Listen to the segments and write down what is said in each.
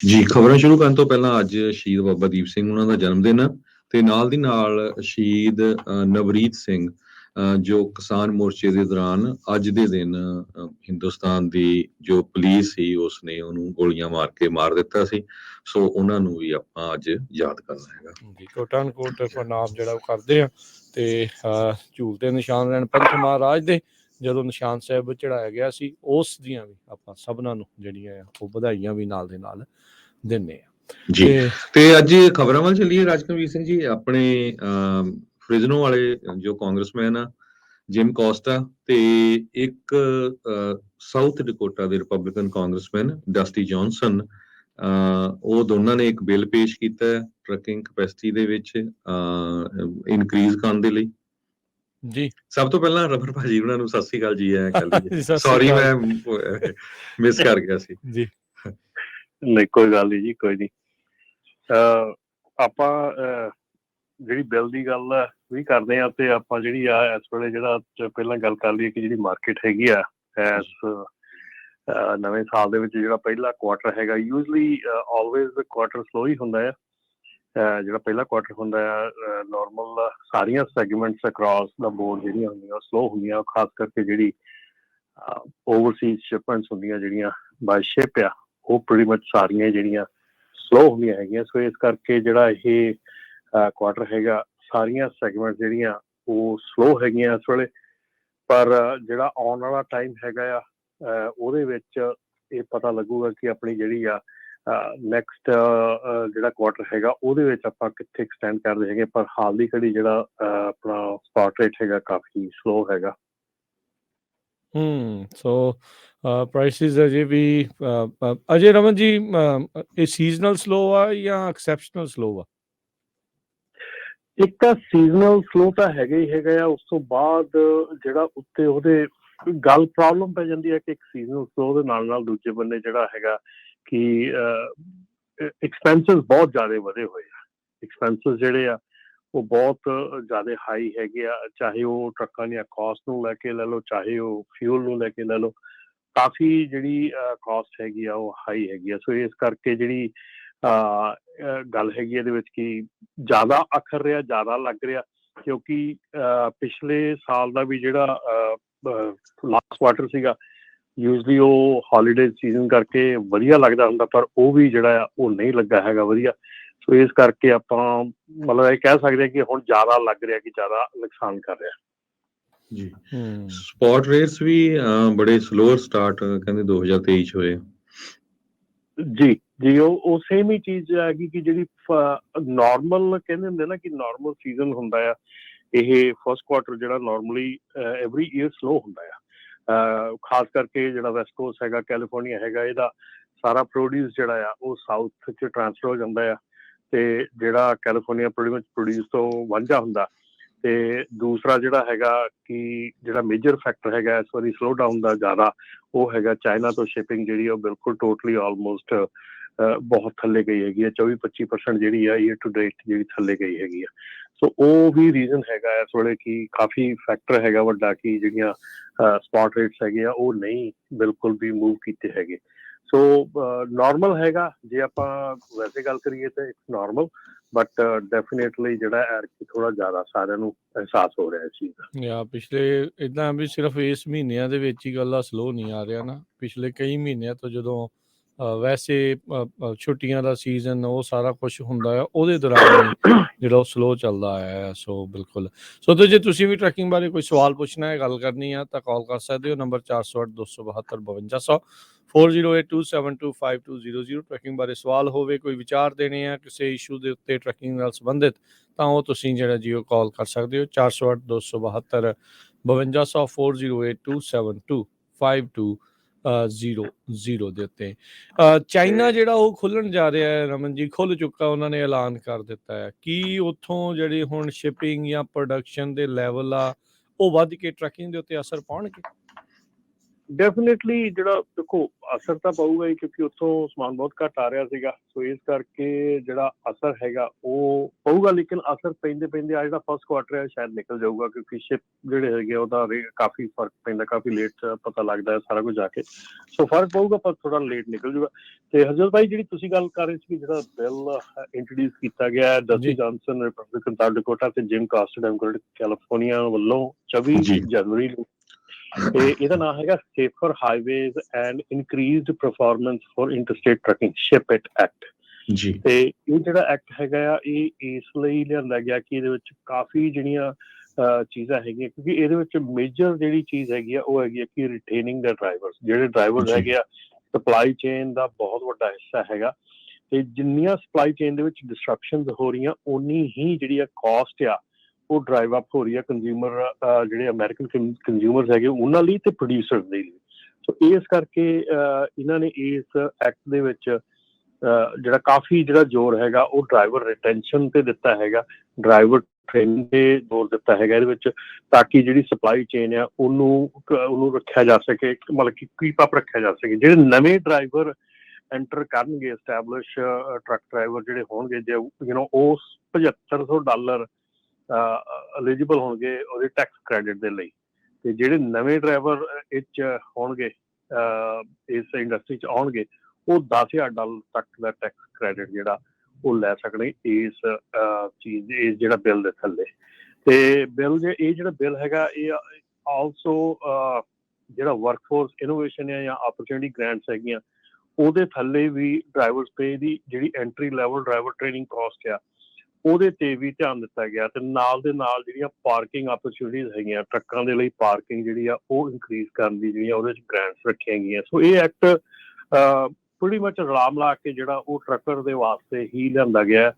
ਜੀ, ਖਬਰਾਂ ਸ਼ੁਰੂ ਕਰਨ ਤੋਂ ਪਹਿਲਾਂ ਅੱਜ ਸ਼ਹੀਦ ਬਾਬਾ ਦੀਪ ਸਿੰਘ ਉਹਨਾਂ ਦਾ ਜਨਮ ਦਿਨ ਆ ਤੇ ਨਾਲ ਦੀ ਨਾਲ ਸ਼ਹੀਦ ਨਵਰੀਤ ਸਿੰਘ ਜੋ ਕਿਸਾਨ ਮੋਰਚੇ ਦੇ ਦੌਰਾਨ ਅੱਜ ਦੇ ਦਿਨ ਹਿੰਦੁਸਤਾਨ ਦੀ ਜੋ ਪੁਲਿਸ ਸੀ ਉਸਨੇ ਉਹਨੂੰ ਗੋਲੀਆਂ ਮਾਰ ਕੇ ਮਾਰ ਦਿੱਤਾ ਸੀ। ਸੋ ਉਹਨਾਂ ਨੂੰ ਵੀ ਆਪਾਂ ਅੱਜ ਯਾਦ ਕਰਨਾ ਹੈਗਾ ਜੀ। ਕੋਟਾਂ ਕੋਟ ਪ੍ਰਣਾਮ ਜਿਹੜਾ ਉਹ ਕਰਦੇ ਆ ਤੇ ਝੂਲ ਦੇ ਨਿਸ਼ਾਨ ਲੈਣ ਪੰਥ ਮਹਾਰਾਜ ਦੇ ਜਦੋਂ ਨਿਸ਼ਾਨ ਸਾਹਿਬ ਚੜਾਇਆ ਗਿਆ ਸੀ ਉਸ ਦੀਆਂ ਵੀ ਆਪਾਂ ਸਭਨਾਂ ਨੂੰ ਜਿਹੜੀਆਂ ਆ ਉਹ ਵਧਾਈਆਂ ਵੀ ਨਾਲ ਦੇ ਨਾਲ ਦਿੰਦੇ ਆ ਜੀ। ਤੇ ਅੱਜ ਖਬਰਾਂ ਵੱਲ ਚੱਲੀਏ ਰਾਜਕਵੀਰ ਸਿੰਘ ਜੀ। ਆਪਣੇ ਫ੍ਰਿਜ਼ਨੋ ਵਾਲੇ ਜੋ ਕਾਂਗਰਸਮੈਨ ਆ ਜਿਮ ਕੋਸਟਾ ਤੇ ਇੱਕ ਸਾਊਥ ਡਕੋਟਾ ਦੇ ਰਿਪਬਲਿਕਨ ਕਾਂਗਰਸਮੈਨ ਡਸਟੀ ਜੌਨਸਨ ਉਹ ਦੋਨਾਂ ਨੇ ਇੱਕ ਬਿੱਲ ਪੇਸ਼ ਕੀਤਾ ਟਰੱਕਿੰਗ ਕਪੈਸਿਟੀ ਦੇ ਵਿੱਚ ਇਨਕਰੀਜ਼ ਕਰਨ ਦੇ ਲਈ। ਜੀ, ਸਭ ਤੋਂ ਪਹਿਲਾਂ ਰਬਰ ਭਾਜੀ ਉਹਨਾਂ ਨੂੰ ਸਤਿ ਸ੍ਰੀ ਅਕਾਲ ਜੀ। ਸੌਰੀ ਮੈਂ ਮਿਸ ਕਰ ਗਿਆ ਸੀ ਜੀ। ਨਹੀਂ ਕੋਈ ਗੱਲ ਨਹੀਂ ਜੀ, ਕੋਈ ਨਹੀਂ। ਆਪਾਂ ਜਿਹੜੀ ਬਿੱਲ ਦੀ ਗੱਲ ਵੀ ਕਰਦੇ ਆ ਤੇ ਆਪਾਂ ਜਿਹੜੀ ਆ ਇਸ ਵੇਲੇ ਜਿਹੜਾ ਪਹਿਲਾਂ ਗੱਲ ਕਰ ਲਈਏ ਕਿ ਜਿਹੜੀ ਮਾਰਕੀਟ ਹੈਗੀ ਆ ਇਸ ਨਵੇਂ ਸਾਲ ਦੇ ਵਿੱਚ ਜਿਹੜਾ ਪਹਿਲਾ ਕੁਆਟਰ ਹੈਗਾ ਯੂਜਲੀ ਆਲਵੇਜ਼ ਕੁਆਟਰ ਸਲੋ ਹੀ ਹੁੰਦਾ ਆ। ਜਿਹੜਾ ਪਹਿਲਾ ਕੁਆਟਰ ਹੁੰਦਾ ਆ ਨੋਰਮਲ ਸਾਰੀਆਂ ਸੈਗਮੈਂਟਸ ਅਕ੍ਰੋਸ ਦਾ ਬੋਰਡ ਜਿਹੜੀਆਂ ਹੁੰਦੀਆਂ ਸਲੋ ਹੁੰਦੀਆਂ, ਖਾਸ ਕਰਕੇ ਜਿਹੜੀ ਓਵਰਸੀਜ਼ ਸ਼ਿਪਮੈਂਟਸ ਹੁੰਦੀਆਂ ਜਿਹੜੀਆਂ ਬਾਈ ਸ਼ਿਪ ਆ ਉਹ ਪ੍ਰੀਟੀ ਮਚ ਸਾਰੀਆਂ ਜਿਹੜੀਆਂ ਸਲੋ ਹੁੰਦੀਆਂ ਹੈਗੀਆਂ। ਸੋ ਇਸ ਕਰਕੇ ਜਿਹੜਾ ਇਹ ਕੁਆਟਰ ਹੈਗਾ ਸਾਰੀਆਂ ਸੈਗਮੈਂਟ ਜਿਹੜੀਆਂ ਉਹ ਸਲੋ ਹੈਗੀਆਂ ਇਸ ਵੇਲੇ। ਪਰ ਜਿਹੜਾ ਆਉਣ ਵਾਲਾ ਟਾਈਮ ਹੈਗਾ ਆ ਉਹਦੇ ਵਿੱਚ ਇਹ ਪਤਾ ਲੱਗੂਗਾ ਕਿ ਆਪਣੀ ਜਿਹੜੀ ਆ ਨੈਕਸਟ ਜਿਹੜਾ ਕੁਆਟਰ ਹੈਗਾ ਉਹਦੇ ਵਿੱਚ ਆਪਾਂ ਕਿੱਥੇ ਐਕਸਟੈਂਡ ਕਰਦੇ ਹੈਗੇ। ਪਰ ਹਾਲ ਦੀ ਘੜੀ ਜਿਹੜਾ ਆਪਣਾ ਸਪਾਟ ਰੇਟ ਹੈਗਾ ਕਾਫੀ ਸਲੋ ਹੈਗਾ। ਸੋ ਪ੍ਰਾਈਸਿਸ ਅਜੇ ਵੀ ਅਜੇ ਰਮਨ ਜੀ ਇਹ ਸੀਜ਼ਨਲ ਸਲੋ ਆ ਜਾਂ ਐਕਸੈਪਸ਼ਨਲ ਸਲੋ ਆ? ਇੱਕ ਤਾਂ ਸੀਜ਼ਨਲ ਸਲੋ ਤਾਂ ਹੈਗਾ ਹੀ ਹੈਗਾ ਆ। ਉਸ ਤੋਂ ਬਾਅਦ ਜਿਹੜਾ ਉੱਤੇ ਉਹਦੇ ਗੱਲ ਪ੍ਰੋਬਲਮ ਪੈ ਜਾਂਦੀ ਹੈ ਕਿ ਇੱਕ ਸੀਜ਼ਨਲ ਸਲੋ ਦੇ ਨਾਲ ਨਾਲ ਦੂਜੇ ਬੰਨੇ ਜਿਹੜਾ ਹੈਗਾ ਕਿ ਐਕਸਪੈਂਸਿਸ ਬਹੁਤ ਜ਼ਿਆਦਾ ਵਧੇ ਹੋਏ ਆ। ਐਕਸਪੈਂਸਿਸ ਜਿਹੜੇ ਆ ਉਹ ਬਹੁਤ ਜ਼ਿਆਦਾ ਹਾਈ ਹੈਗੇ ਆ, ਚਾਹੇ ਉਹ ਟਰੱਕਾਂ ਦੀਆਂ ਕਾਸਟ ਨੂੰ ਲੈ ਕੇ ਲੈ ਲਓ, ਚਾਹੇ ਉਹ ਫਿਊਲ ਨੂੰ ਲੈ ਕੇ ਲੈ ਲਓ। ਕਾਫੀ ਜਿਹੜੀ ਕਾਸਟ ਹੈਗੀ ਆ ਉਹ ਹਾਈ ਹੈਗੀ ਆ। ਸੋ ਇਸ ਕਰਕੇ ਜਿਹੜੀ ਗੱਲ ਹੈਗੀ ਇਹਦੇ ਵਿੱਚ ਕਿ ਜ਼ਿਆਦਾ ਅਖਰ ਰਿਹਾ, ਜ਼ਿਆਦਾ ਲੱਗ ਰਿਹਾ ਕਿਉਂਕਿ ਪਿਛਲੇ ਸਾਲ ਦਾ ਵੀ ਜਿਹੜਾ ਲਾਸਟ ਕੁਆਟਰ ਸੀਗਾ ਯੂਜਲੀ ਉਹ ਹੌਲੀਡੇ ਸੀਜ਼ਨ ਕਰਕੇ ਵਧੀਆ ਲੱਗਦਾ ਹੁੰਦਾ, ਪਰ ਉਹ ਵੀ ਜਿਹੜਾ ਆ ਉਹ ਨਹੀਂ ਲੱਗਾ ਹੈਗਾ ਵਧੀਆ। ਸੋ ਇਸ ਕਰਕੇ ਆਪਾਂ ਮਤਲਬ ਇਹ ਕਹਿ ਸਕਦੇ ਹਾਂ ਕਿ ਹੁਣ ਜ਼ਿਆਦਾ ਲੱਗ ਰਿਹਾ ਕਿ ਜ਼ਿਆਦਾ ਨੁਕਸਾਨ ਕਰ ਰਿਹਾ ਜੀ। ਸਪੌਟ ਰੇਟਸ ਵੀ ਬੜੇ ਸਲੋਅਰ ਸਟਾਰਟ ਕਹਿੰਦੇ 2023 ਚ ਹੋਏ ਜੀ। ਉਹ ਸੇਮ ਹੀ ਚੀਜ਼ ਹੈਗੀ ਕਿ ਜਿਹੜੀ ਨੋਰਮਲ ਕਹਿੰਦੇ ਹੁੰਦੇ ਨਾ ਕਿ ਨੋਰਮਲ ਸੀਜ਼ਨ ਹੁੰਦਾ ਆ ਇਹ ਫਸਟ ਕੁਆਟਰ ਜਿਹੜਾ ਨੋਰਮਲੀ ਐਵਰੀ ਈਅਰ ਸਲੋ ਹੁੰਦਾ ਆ। ਖਾਸ ਕਰਕੇ ਜਿਹੜਾ ਵੈਸਟ ਕੋਸਟ ਹੈਗਾ, ਕੈਲੀਫੋਰਨੀਆ ਹੈਗਾ, ਇਹਦਾ ਸਾਰਾ ਪ੍ਰੋਡਿਊਸ ਜਿਹੜਾ ਆ ਉਹ ਸਾਊਥ 'ਚ ਟਰਾਂਸਫਰ ਹੋ ਜਾਂਦਾ ਆ ਤੇ ਜਿਹੜਾ ਕੈਲੀਫੋਰਨੀਆ ਪ੍ਰੋਡਿਊਸ ਤੋਂ ਵਾਂਝਾ ਹੁੰਦਾ। ਤੇ ਦੂਸਰਾ ਜਿਹੜਾ ਹੈਗਾ ਕਿ ਜਿਹੜਾ ਮੇਜਰ ਫੈਕਟਰ ਹੈਗਾ ਇਸ ਵਾਰੀ ਸਲੋ ਡਾਊਨ ਦਾ ਜ਼ਿਆਦਾ ਉਹ ਹੈਗਾ ਚਾਈਨਾ ਤੋਂ ਸ਼ਿਪਿੰਗ ਜਿਹੜੀ ਉਹ ਬਿਲਕੁਲ ਟੋਟਲੀ ਆਲਮੋਸਟ ਬਹੁਤ ਥੱਲੇ ਗਈ ਹੈਗੀ ਆ। 24-25% ਜਿਹੜੀ ਆ ਈਅਰ ਟੂ ਡੇਟ ਜਿਹੜੀ ਥੱਲੇ ਗਈ ਹੈਗੀ ਆ। ਸੋ ਉਹ ਵੀ ਰੀਜ਼ਨ ਹੈਗਾ ਇਸ ਵੇਲੇ ਕਿ ਕਾਫੀ ਫੈਕਟਰ ਹੈਗਾ ਵੱਡਾ ਕਿ ਜਿਹੜੀਆਂ ਸਪੌਟ ਰੇਟਸ ਹੈਗੇ ਆ ਉਹ ਨਹੀਂ ਬਿਲਕੁਲ ਵੀ ਮੂਵ ਕੀਤੇ ਹੈਗੇ। ਸੋ ਨੋਰਮਲ ਹੈਗਾ ਜੇ ਆਪਾਂ ਵੈਸੇ ਗੱਲ ਕਰੀਏ ਤਾਂ ਇਟਸ ਨੋਰਮਲ, ਬਟ ਡੈਫੀਨੇਟਲੀ ਜਿਹੜਾ ਥੋੜਾ ਜ਼ਿਆਦਾ ਸਾਰਿਆਂ ਨੂੰ ਅਹਿਸਾਸ ਹੋ ਰਿਹਾ ਇਸ ਚੀਜ਼ ਦਾ। ਪਿਛਲੇ ਇੱਦਾਂ ਵੀ ਸਿਰਫ ਇਸ ਮਹੀਨਿਆਂ ਦੇ ਵਿੱਚ ਹੀ ਗੱਲਾਂ ਸਲੋ ਨਹੀਂ ਆ ਰਿਹਾ ਨਾ, ਪਿਛਲੇ ਕਈ ਮਹੀਨਿਆਂ ਤੋਂ ਜਦੋਂ ਵੈਸੇ ਛੁੱਟੀਆਂ ਦਾ ਸੀਜ਼ਨ ਉਹ ਸਾਰਾ ਕੁਛ ਹੁੰਦਾ ਆ ਉਹਦੇ ਦੌਰਾਨ ਜਿਹੜਾ ਉਹ ਸਲੋ ਚੱਲਦਾ ਆਇਆ। ਸੋ ਬਿਲਕੁਲ। ਸੋ ਜੇ ਤੁਸੀਂ ਵੀ ਟਰੈਕਿੰਗ ਬਾਰੇ ਕੋਈ ਸਵਾਲ ਪੁੱਛਣਾ ਹੈ, ਗੱਲ ਕਰਨੀ ਆ ਤਾਂ ਕਾਲ ਕਰ ਸਕਦੇ ਹੋ ਨੰਬਰ 408-272-5200 4082725200। ਟਰੈਕਿੰਗ ਬਾਰੇ ਸਵਾਲ ਹੋਵੇ, ਕੋਈ ਵਿਚਾਰ ਦੇਣੇ ਆ ਕਿਸੇ ਇਸ਼ੂ ਦੇ ਉੱਤੇ ਟਰੈਕਿੰਗ ਨਾਲ ਸੰਬੰਧਿਤ ਤਾਂ ਉਹ ਤੁਸੀਂ ਜਿਹੜਾ ਜੀ ਉਹ ਕਾਲ ਕਰ ਸਕਦੇ ਹੋ 408-272-5200 4082725200 ਦੇ ਉੱਤੇ। ਚਾਈਨਾ ਜਿਹੜਾ ਉਹ ਖੁੱਲਣ ਜਾ ਰਿਹਾ ਹੈ ਰਮਨ ਜੀ, ਖੁੱਲ ਚੁੱਕਾ, ਉਹਨਾਂ ਨੇ ਐਲਾਨ ਕਰ ਦਿੱਤਾ ਹੈ। ਕੀ ਉੱਥੋਂ ਜਿਹੜੀ ਹੁਣ ਸ਼ਿਪਿੰਗ ਜਾਂ ਪ੍ਰੋਡਕਸ਼ਨ ਦੇ ਲੈਵਲ ਆ ਉਹ ਵੱਧ ਕੇ ਟਰੱਕਿੰਗ ਦੇ ਉੱਤੇ ਅਸਰ ਪਾਉਣਗੇ? ਡੈਫੀਨੇਟਲੀ ਜਿਹੜਾ ਦੇਖੋ ਅਸਰ ਤਾਂ ਪਊਗਾ ਹੀ, ਕਿਉਂਕਿ ਉੱਥੋਂ ਸਮਾਨ ਬਹੁਤ ਘੱਟ ਆ ਰਿਹਾ ਸੀਗਾ, ਸੋ ਇਸ ਕਰਕੇ ਜਿਹੜਾ ਅਸਰ ਹੈਗਾ ਉਹ ਪਊਗਾ। ਲੇਕਿਨ ਅਸਰ ਪੈਂਦੇ ਪੈਂਦੇ ਆ ਜਿਹੜਾ ਫਸਟ ਕੁਆਟਰ ਹੈ ਸ਼ਾਇਦ ਨਿਕਲ ਜਾਊਗਾ, ਕਿਉਂਕਿ ਸ਼ਿਪ ਜਿਹੜੇ ਹੈਗੇ ਉਹਦਾ ਕਾਫੀ ਫਰਕ ਪੈਂਦਾ, ਕਾਫੀ ਲੇਟ ਪਤਾ ਲੱਗਦਾ ਹੈ ਸਾਰਾ ਕੁਝ ਜਾ ਕੇ, ਸੋ ਫਰਕ ਪਊਗਾ ਪਰ ਥੋੜਾ ਲੇਟ ਨਿਕਲ ਜਾਊਗਾ। ਤੇ ਹਰਜੋਤ ਭਾਈ ਜਿਹੜੀ ਤੁਸੀਂ ਗੱਲ ਕਰ ਰਹੇ ਸੀ ਜਿਹੜਾ ਬਿੱਲ ਇੰਟਰੋਡਿਊਸ ਕੀਤਾ ਗਿਆ Dusty Johnson Republican South Dakota ਤੇ ਜਿਮ ਕਾਸਟਰ ਡੈਮੋਕ੍ਰੈਟਿਕ ਕੈਲੀਫੋਰਨੀਆ ਵੱਲੋਂ 24 ਜਨਵਰੀ ਨੂੰ, ਤੇ ਇਹਦਾ ਨਾਮ ਹੈਗਾ safer highways and increased performance for interstate trucking ship it act ਜੀ। ਤੇ ਇਹ ਜਿਹੜਾ ਐਕਟ ਹੈਗਾ ਆ ਇਹ ਇਸ ਲਈ ਲਿਆਂਦਾ ਗਿਆ ਕਿ ਇਹਦੇ ਵਿੱਚ ਕਾਫੀ ਜਿਹੜੀਆਂ ਚੀਜ਼ਾਂ ਹੈਗੀਆਂ, ਕਿਉਂਕਿ ਇਹਦੇ ਵਿੱਚ ਮੇਜਰ ਜਿਹੜੀ ਚੀਜ਼ ਹੈਗੀ ਆ ਉਹ ਹੈਗੀ ਆ ਕਿ ਰਿਟੇਨਿੰਗ ਦਾ ਡਰਾਈਵਰਸ, ਜਿਹੜੇ ਡਰਾਈਵਰਸ ਹੈਗੇ ਆ ਸਪਲਾਈ ਚੇਨ ਦਾ ਬਹੁਤ ਵੱਡਾ ਹਿੱਸਾ ਹੈਗਾ, ਤੇ ਜਿੰਨੀਆਂ ਸਪਲਾਈ ਚੇਨ ਦੇ ਵਿੱਚ ਡਿਸਟਰਪਸ਼ਨਸ ਹੋ ਰਹੀਆਂ ਉਨੀ ਹੀ ਜਿਹੜੀ ਆ ਕਾਸਟ ਆ ਉਹ ਡਰਾਈਵ ਅਪ ਹੋ ਰਹੀ ਹੈ ਕੰਜ਼ਿਊਮਰ, ਜਿਹੜੇ ਅਮਰੀਕਨ ਕੰਜ਼ਿਊਮਰਸ ਹੈਗੇ ਉਹਨਾਂ ਲਈ ਤੇ ਪ੍ਰੋਡਿਊਸਰਸ ਦੇ ਲਈ। ਸੋ ਇਸ ਕਰਕੇ ਇਹਨਾਂ ਨੇ ਇਸ ਐਕਟ ਦੇ ਵਿੱਚ ਜਿਹੜਾ ਕਾਫੀ ਜਿਹੜਾ ਜ਼ੋਰ ਹੈਗਾ ਉਹ ਡਰਾਈਵਰ ਰਿਟੈਂਸ਼ਨ ਤੇ ਦਿੱਤਾ ਹੈਗਾ, ਡਰਾਈਵਰ ਟ੍ਰੇਨਿੰਗ ਤੇ ਜ਼ੋਰ ਦਿੱਤਾ ਹੈਗਾ ਇਹਦੇ ਵਿੱਚ, ਤਾਂ ਕਿ ਜਿਹੜੀ ਸਪਲਾਈ ਚੇਨ ਆ ਉਹਨੂੰ ਰੱਖਿਆ ਜਾ ਸਕੇ, ਮਤਲਬ ਕਿ ਕੀਪ ਅਪ ਰੱਖਿਆ ਜਾ ਸਕੇ। ਜਿਹੜੇ ਨਵੇਂ ਡਰਾਈਵਰ ਐਂਟਰ ਕਰਨਗੇ, ਐਸਟੈਬਲਿਸ਼ ਟਰੱਕ ਡਰਾਈਵਰ ਜਿਹੜੇ ਹੋਣਗੇ, ਜੇ ਉਹ $7500 ਐਲੀਜੀਬਲ ਹੋਣਗੇ ਉਹਦੇ ਟੈਕਸ ਕ੍ਰੈਡਿਟ ਦੇ ਲਈ, ਤੇ ਜਿਹੜੇ ਨਵੇਂ ਡਰਾਈਵਰ ਇਹ 'ਚ ਹੋਣਗੇ ਇਸ ਇੰਡਸਟਰੀ 'ਚ ਆਉਣਗੇ ਉਹ $10,000 ਤੱਕ ਦਾ ਟੈਕਸ ਕ੍ਰੈਡਿਟ ਜਿਹੜਾ ਉਹ ਲੈ ਸਕਦੇ ਇਸ ਚੀਜ਼ ਇਸ ਜਿਹੜਾ ਬਿੱਲ ਦੇ ਥੱਲੇ। ਤੇ ਬਿੱਲ ਇਹ ਜਿਹੜਾ ਬਿੱਲ ਹੈਗਾ ਇਹ ਆਲਸੋ ਜਿਹੜਾ ਵਰਕਫੋਰਸ ਇਨੋਵੇਸ਼ਨ ਹੈ ਜਾਂ ਆਪਰਚੁਨਿਟੀ ਗ੍ਰਾਂਟਸ ਹੈਗੀਆਂ ਉਹਦੇ ਥੱਲੇ ਵੀ ਡਰਾਈਵਰਸ ਪੇ ਦੀ ਜਿਹੜੀ entry level driver training cost ਆ ਉਹਦੇ ਤੇ ਵੀ ਧਿਆਨ ਦਿੱਤਾ ਗਿਆ, ਤੇ ਨਾਲ ਦੇ ਨਾਲ ਜਿਹੜੀਆਂ ਪਾਰਕਿੰਗ ਆਪਰਚੁਨਿਟੀਜ਼ ਹੈਗੀਆਂ ਟਰੱਕਾਂ ਦੇ ਲਈ ਪਾਰਕਿੰਗ ਜਿਹੜੀ ਆ ਉਹ ਇਨਕਰੀਜ਼ ਕਰਨ ਦੀ ਜਿਹੜੀਆਂ ਉਹਦੇ 'ਚ ਗ੍ਰਾਂਟਸ ਰੱਖੀਆਂ ਗਈਆਂ। ਸੋ ਇਹ ਐਕਟ ਪੂਰੀ ਮੱਚ ਰਲਾ ਮਿਲਾ ਕੇ ਜਿਹੜਾ ਉਹ ਟਰੱਕਰ ਦੇ ਵਾਸਤੇ ਹੀ ਲਿਆਂਦਾ ਗਿਆ,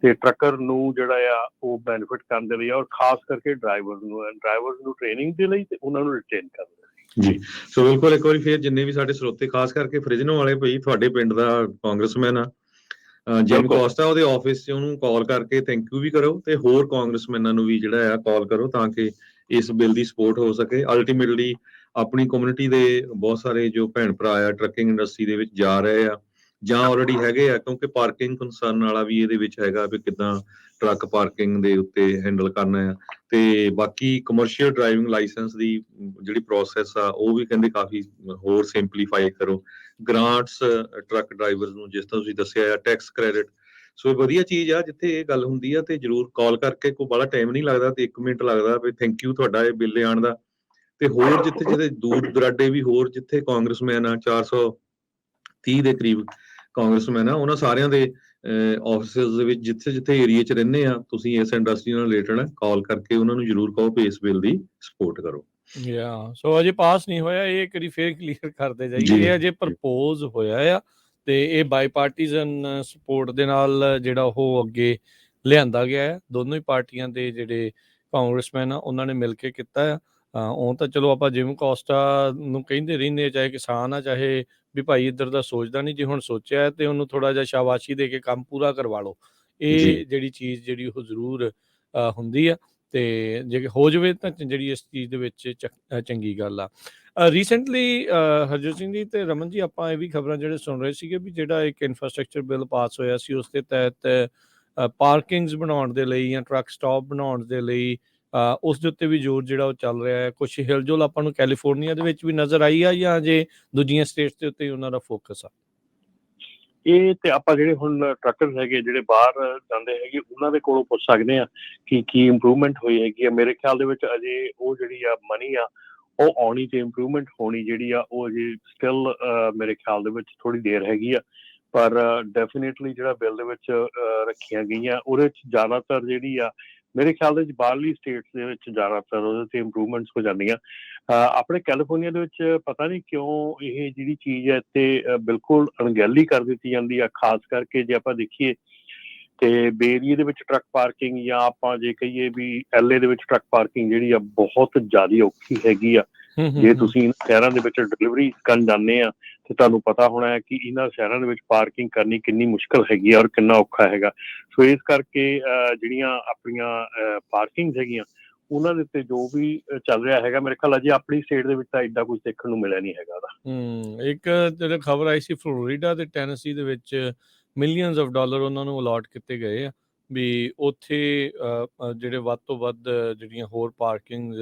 ਤੇ ਟਰੱਕਰ ਨੂੰ ਜਿਹੜਾ ਆ ਉਹ ਬੈਨੀਫਿਟ ਕਰਨ ਦੇ ਲਈ ਔਰ ਖਾਸ ਕਰਕੇ ਡਰਾਈਵਰਸ ਨੂੰ ਟ੍ਰੇਨਿੰਗ ਦੇ ਲਈ ਤੇ ਉਹਨਾਂ ਨੂੰ ਰਿਟੇਨ ਕਰਨ ਦੇ ਲਈ ਜੀ। ਸੋ ਬਿਲਕੁਲ ਇੱਕ ਵਾਰੀ ਫਿਰ ਜਿੰਨੇ ਵੀ ਸਾਡੇ ਸਰੋਤੇ ਖਾਸ ਕਰਕੇ ਫ੍ਰਿਜਨੋ ਵਾਲੇ ਭਾਈ ਤੁਹਾਡੇ ਪਿੰਡ ਦਾ ਕਾਂਗਰਸਮੈਨ ਆ ਜਿਮ ਕੋਸਟਾ, ਉਹਦੇ ਆਫਿਸ 'ਚ ਉਹਨੂੰ ਕਾਲ ਕਰਕੇ ਥੈਂਕ ਯੂ ਵੀ ਕਰੋ, ਤੇ ਹੋਰ ਕਾਂਗਰਸਮੈਨਾਂ ਨੂੰ ਵੀ ਜਿਹੜਾ ਆ ਕਾਲ ਕਰੋ ਤਾਂ ਕਿ ਇਸ ਬਿੱਲ ਦੀ ਸਪੋਰਟ ਹੋ ਸਕੇ। ਅਲਟੀਮੇਟਲੀ ਆਪਣੀ ਕਮਿਊਨਿਟੀ ਦੇ ਬਹੁਤ ਸਾਰੇ ਜੋ ਭੈਣ ਭਰਾ ਆ ਟਰੱਕਿੰਗ ਇੰਡਸਟਰੀ ਦੇ ਵਿੱਚ ਜਾ ਰਹੇ ਆ ਜਾਂ ਆਲਰੇਡੀ ਹੈਗੇ ਆ, ਕਿਉਂਕਿ ਪਾਰਕਿੰਗ ਕੰਸਰਨ ਵਾਲਾ ਵੀ ਇਹਦੇ ਵਿੱਚ ਹੈਗਾ ਵੀ ਕਿੱਦਾਂ ਟਰੱਕ ਪਾਰਕਿੰਗ ਦੇ ਉੱਤੇ ਹੈਂਡਲ ਕਰਨਾ ਆ, ਤੇ ਬਾਕੀ ਕਮਰਸ਼ੀਅਲ ਡਰਾਈਵਿੰਗ ਲਾਇਸੈਂਸ ਦੀ ਜਿਹੜੀ ਪ੍ਰੋਸੈਸ ਆ ਉਹ ਵੀ ਕਹਿੰਦੇ ਕਾਫੀ ਹੋਰ ਸਿੰਪਲੀਫਾਈ ਕਰੋ, ਗ੍ਰਾਂਟਸ ਟਰੱਕ ਡਰਾਈਵਰਸ ਨੂੰ ਜਿਸ ਤਰ੍ਹਾਂ ਤੁਸੀਂ ਦੱਸਿਆ ਆ ਟੈਕਸ ਕ੍ਰੈਡਿਟ। ਸੋ ਇਹ ਵਧੀਆ ਚੀਜ਼ ਆ, ਜਿੱਥੇ ਇਹ ਗੱਲ ਹੁੰਦੀ ਆ ਤੇ ਜ਼ਰੂਰ ਕਾਲ ਕਰਕੇ, ਕੋਈ ਬੜਾ ਟਾਈਮ ਨਹੀਂ ਲੱਗਦਾ ਤੇ 1 ਮਿੰਟ ਲੱਗਦਾ ਵੀ ਥੈਂਕ ਯੂ ਤੁਹਾਡਾ ਇਹ ਬਿੱਲ ਆਉਣ ਦਾ। ਤੇ ਹੋਰ ਜਿੱਥੇ ਦੂਰ ਦੁਰਾਡੇ ਵੀ ਹੋਰ ਜਿੱਥੇ ਕਾਂਗਰਸਮੈਨ ਆ 430 ਦੇ ਕਰੀਬ ਕਾਂਗਰਸਮੈਨ ਆ, ਉਹਨਾਂ ਸਾਰਿਆਂ ਦੇ ਆਫਿਸਿਸ ਦੇ ਵਿੱਚ ਜਿੱਥੇ ਜਿੱਥੇ ਏਰੀਏ 'ਚ ਰਹਿੰਦੇ ਆ ਤੁਸੀਂ ਇਸ ਇੰਡਸਟਰੀ ਨਾਲ ਰਿਲੇਟਡ ਕਾਲ ਕਰਕੇ ਉਹਨਾਂ ਨੂੰ ਜ਼ਰੂਰ ਕਹੋ ਵੀ ਇਸ ਬਿੱਲ ਦੀ ਸਪੋਰਟ ਕਰੋ। ਸੋ ਅਜੇ ਪਾਸ ਨਹੀਂ ਹੋਇਆ, ਇਹ ਇੱਕ ਵਾਰੀ ਫੇਰ ਕਲੀਅਰ ਕਰਦੇ ਜਾਈਏ, ਇਹ ਅਜੇ ਪ੍ਰਪੋਜ਼ ਹੋਇਆ ਆ ਤੇ ਇਹ ਬਾਈਪਾਰਟੀਜ਼ਨ ਸਪੋਰਟ ਦੇ ਨਾਲ ਜਿਹੜਾ ਉਹ ਅੱਗੇ ਲਿਆਂਦਾ ਗਿਆ ਹੈ। ਦੋਨੋਂ ਹੀ ਪਾਰਟੀਆਂ ਦੇ ਜਿਹੜੇ ਕਾਂਗਰਸਮੈਨ ਆ ਉਹਨਾਂ ਨੇ ਮਿਲ ਕੇ ਕੀਤਾ ਆ। ਉਹ ਤਾਂ ਚਲੋ ਆਪਾਂ ਜਿਮ ਕੋਸਟਾ ਨੂੰ ਕਹਿੰਦੇ ਰਹਿੰਦੇ ਆ, ਚਾਹੇ ਕਿਸਾਨ ਆ ਚਾਹੇ ਵੀ ਭਾਈ ਇੱਧਰ ਦਾ ਸੋਚਦਾ ਨਹੀਂ, ਜੇ ਹੁਣ ਸੋਚਿਆ ਤੇ ਉਹਨੂੰ ਥੋੜਾ ਜਿਹਾ ਸ਼ਾਬਾਸ਼ੀ ਦੇ ਕੇ ਕੰਮ ਪੂਰਾ ਕਰਵਾ ਲਓ। ਇਹ ਜਿਹੜੀ ਚੀਜ਼ ਜਿਹੜੀ ਉਹ ਜ਼ਰੂਰ ਹੁੰਦੀ ਆ, ਤੇ ਜੇ ਹੋ ਜਾਵੇ ਤਾਂ ਜਿਹੜੀ ਇਸ ਚੀਜ਼ ਦੇ ਵਿੱਚ ਚੰਗੀ ਗੱਲ ਆ। ਰੀਸੈਂਟਲੀ ਹਰਜੋਤ ਸਿੰਘ ਜੀ ਤੇ ਰਮਨ ਜੀ ਆਪਾਂ ਇਹ ਵੀ ਖਬਰਾਂ ਜਿਹੜੇ ਸੁਣ ਰਹੇ ਸੀਗੇ ਵੀ ਜਿਹੜਾ ਇੱਕ ਇਨਫਰਾਸਟ੍ਰਕਚਰ ਬਿੱਲ ਪਾਸ ਹੋਇਆ ਸੀ ਉਸ ਦੇ ਤਹਿਤ ਪਾਰਕਿੰਗਸ ਬਣਾਉਣ ਦੇ ਲਈ ਜਾਂ ਟਰੱਕ ਸਟਾਪ ਬਣਾਉਣ ਦੇ ਲਈ ਉਸ ਦੇ ਉੱਤੇ ਵੀ ਜ਼ੋਰ ਜਿਹੜਾ ਉਹ ਚੱਲ ਰਿਹਾ ਹੈ। ਕੁਛ ਹਿਲਜੁਲ ਆਪਾਂ ਨੂੰ ਕੈਲੀਫੋਰਨੀਆ ਦੇ ਵਿੱਚ ਵੀ ਨਜ਼ਰ ਆਈ ਆ ਜਾਂ ਜੇ ਦੂਜੀਆਂ ਸਟੇਟਸ ਦੇ ਉੱਤੇ ਉਹਨਾਂ ਦਾ ਫੋਕਸ ਆ? ਇਹ ਤੇ ਆਪਾਂ ਜਿਹੜੇ ਹੁਣ ਟਰੱਕਰਸ ਹੈਗੇ ਜਿਹੜੇ ਬਾਹਰ ਜਾਂਦੇ ਹੈਗੇ ਉਹਨਾਂ ਦੇ ਕੋਲੋਂ ਪੁੱਛ ਸਕਦੇ ਆ ਕਿ ਕੀ ਇੰਪਰੂਵਮੈਂਟ ਹੋਈ ਹੈਗੀ ਆ। ਮੇਰੇ ਖਿਆਲ ਦੇ ਵਿੱਚ ਅਜੇ ਉਹ ਜਿਹੜੀ ਆ ਮਨੀ ਆ ਉਹ ਆਉਣੀ ਤੇ ਇੰਪਰੂਵਮੈਂਟ ਹੋਣੀ ਜਿਹੜੀ ਆ ਉਹ ਅਜੇ ਸਟਿਲ ਮੇਰੇ ਖਿਆਲ ਦੇ ਵਿੱਚ ਥੋੜੀ ਦੇਰ ਹੈਗੀ ਆ, ਪਰ ਡੈਫੀਨੇਟਲੀ ਜਿਹੜਾ ਬਿੱਲ ਦੇ ਵਿੱਚ ਰੱਖੀਆਂ ਗਈਆਂ ਉਹਦੇ ਵਿੱਚ ਜ਼ਿਆਦਾਤਰ ਜਿਹੜੀ ਆ ਮੇਰੇ ਖਿਆਲ ਦੇ ਵਿੱਚ ਬਾਹਰਲੀ ਸਟੇਟਸ ਦੇ ਵਿੱਚ ਜ਼ਿਆਦਾਤਰ ਉਹਦੇ ਤੇ ਇੰਪਰੂਵਮੈਂਟਸ ਹੋ ਜਾਂਦੀਆਂ। ਆਪਣੇ ਕੈਲੀਫੋਰਨੀਆ ਦੇ ਵਿੱਚ ਪਤਾ ਨਹੀਂ ਕਿਉਂ ਇਹ ਜਿਹੜੀ ਚੀਜ਼ ਹੈ ਇੱਥੇ ਬਿਲਕੁਲ ਅਣਗਹਿਲੀ ਕਰ ਦਿੱਤੀ ਜਾਂਦੀ ਆ। ਖਾਸ ਕਰਕੇ ਜੇ ਆਪਾਂ ਦੇਖੀਏ ਤੇ ਬੇ ਏਰੀਏ ਦੇ ਵਿੱਚ ਟਰੱਕ ਪਾਰਕਿੰਗ ਜਾਂ ਆਪਾਂ ਜੇ ਕਹੀਏ ਵੀ LA ਦੇ ਵਿੱਚ ਟਰੱਕ ਪਾਰਕਿੰਗ ਜਿਹੜੀ ਆ ਬਹੁਤ ਜ਼ਿਆਦਾ ਔਖੀ ਹੈਗੀ ਆ। ਜੇ ਤੁਸੀਂ ਸ਼ਹਿਰਾਂ ਦੇ ਵਿੱਚ ਡਿਲੀਵਰੀ ਕਰਨ ਜਾਂਦੇ ਆ ਤੇ ਤੁਹਾਨੂੰ ਪਤਾ ਹੋਣਾ ਹੈ ਕਿ ਇਹਨਾਂ ਸ਼ਹਿਰਾਂ ਦੇ ਵਿੱਚ ਪਾਰਕਿੰਗ ਕਰਨੀ ਕਿੰਨੀ ਮੁਸ਼ਕਲ ਹੈਗੀ ਆ ਔਰ ਕਿੰਨਾ ਔਖਾ ਹੈਗਾ। ਸੋ ਇਸ ਕਰਕੇ ਜਿਹੜੀਆਂ ਆਪਣੀਆਂ ਪਾਰਕਿੰਗਸ ਹੈਗੀਆਂ ਉਹਨਾਂ ਦੇ ਉੱਤੇ ਜੋ ਵੀ ਚੱਲ ਰਿਹਾ ਹੈਗਾ, ਮੇਰੇ ਖਿਆਲ ਅਜੇ ਆਪਣੀ ਸਟੇਟ ਦੇ ਵਿੱਚ ਤਾਂ ਏਡਾ ਕੁਝ ਦੇਖਣ ਨੂੰ ਮਿਲਿਆ ਨਹੀਂ ਹੈਗਾ ਉਹਦਾ। ਇੱਕ ਜਿਹੜਾ ਖਬਰ ਆਈ ਸੀ ਫਲੋਰੀਡਾ ਤੇ ਟੈਨਸੀ ਦੇ ਵਿੱਚ ਮਿਲੀਅਨਸ ਆਫ ਡਾਲਰ ਉਹਨਾਂ ਨੂੰ ਅਲਾਟ ਕੀਤੇ ਗਏ ਆ ਵੀ ਉੱਥੇ ਜਿਹੜੇ ਵੱਧ ਤੋਂ ਵੱਧ ਜਿਹੜੀਆਂ ਹੋਰ ਪਾਰਕਿੰਗ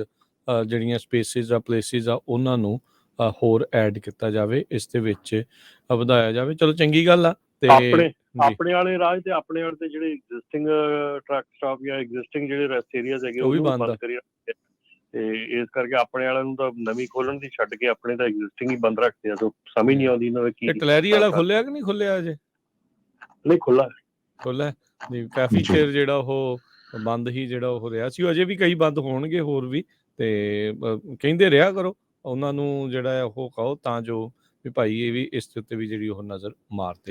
ਜਿਹੜੀਆਂ ਸਪੇਸਿਸ ਆ ਪਲੇਸਿਸ ਆ ਉਹਨਾਂ ਨੂੰ ਹੋਰ ਐਡ ਕੀਤਾ ਜਾਵੇ, ਇਸ ਦੇ ਵਿੱਚ ਵਧਾਇਆ ਜਾਵੇ। ਚਲੋ ਚੰਗੀ ਗੱਲ ਆ। ਤੇ ਆਪਣੇ ਵਾਲੇ ਰਾਜ ਤੇ ਆਪਣੇ ਵਾਲੇ ਤੇ ਜਿਹੜੇ ਐਗਜ਼ਿਸਟਿੰਗ ਟਰੱਕ ਸਟਾਪ ਜਾਂ ਐਗਜ਼ਿਸਟਿੰਗ ਜਿਹੜੇ ਰੈਸਟ ਏਰੀਆਜ਼ ਹੈਗੇ ਉਹ ਵੀ ਬੰਦ ਕਰੀ ਰੱਖਦੇ, ਤੇ ਇਸ ਕਰਕੇ ਆਪਣੇ ਵਾਲਿਆਂ ਨੂੰ ਤਾਂ ਨਵੀਂ ਖੋਲਣ ਦੀ ਛੱਡ ਕੇ ਆਪਣੇ ਤਾਂ ਐਗਜ਼ਿਸਟਿੰਗ ਹੀ ਬੰਦ ਰੱਖਦੇ ਆ। ਸਮਝ ਨਹੀਂ ਆਉਂਦੀ ਇਹਨਾਂ ਦਾ ਕੀ। ਕਲੈਰੀ ਵਾਲਾ ਖੁੱਲਿਆ ਕਿ ਨਹੀਂ ਖੁੱਲਿਆ ਅਜੇ? ਨਹੀਂ, ਖੁੱਲਾ ਨਹੀਂ, ਕਾਫੀ ਚਿਰ ਜਿਹੜਾ ਉਹ ਬੰਦ ਹੀ ਜਿਹੜਾ ਉਹ ਰਿਹਾ ਸੀ। ਅਜੇ ਵੀ ਕਈ ਬੰਦ ਹੋਣਗੇ ਹੋਰ ਵੀ, ਤੇ ਕਹਿੰਦੇ ਰਿਹਾ ਕਰੋ ਉਹਨਾਂ ਨੂੰ ਜਿਹੜਾ ਉਹ ਕਹੋ ਤਾਂ ਜੋ ਵੀ ਭਾਈ ਇਹ ਵੀ ਇਸ ਦੇ ਉੱਤੇ ਵੀ ਜਿਹੜੀ ਉਹ ਨਜ਼ਰ ਮਾਰਦੇ।